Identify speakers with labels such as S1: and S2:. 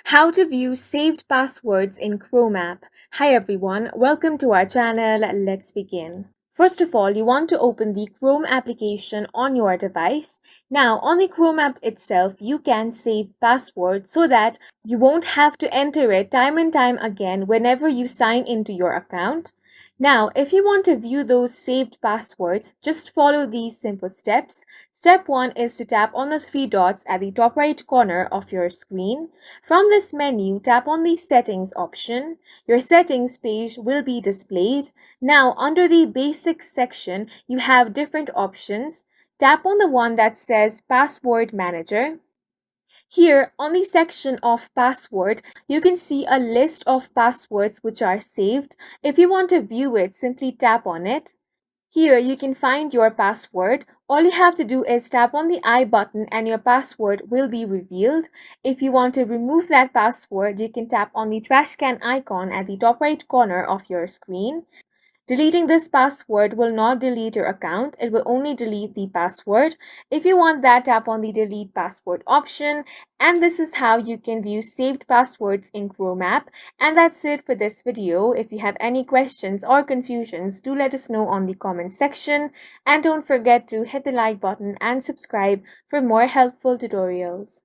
S1: How to view saved passwords in Chrome app. Hi everyone, welcome to our channel. Let's begin. First of all, you want to open the Chrome application on your device. Now, on the Chrome app itself, you can save passwords so that you won't have to enter it time and time again whenever you sign into your account. Now, if you want to view those saved passwords, just follow these simple steps. Step 1 is to tap on the three dots at the top right corner of your screen. From this menu, tap on the Settings option. Your settings page will be displayed. Now, under the Basics section, you have different options. Tap on the one that says Password Manager. Here, on the section of password, you can see a list of passwords which are saved. If you want to view it, simply tap on it. Here you can find your password. All you have to do is tap on the I button and your password will be revealed. If you want to remove that password, you can tap on the trash can icon at the top right corner of your screen. Deleting this password will not delete your account, it will only delete the password. If you want that, tap on the delete password option. And this is how you can view saved passwords in Chrome app. And that's it for this video. If you have any questions or confusions, do let us know on the comment section. And don't forget to hit the like button and subscribe for more helpful tutorials.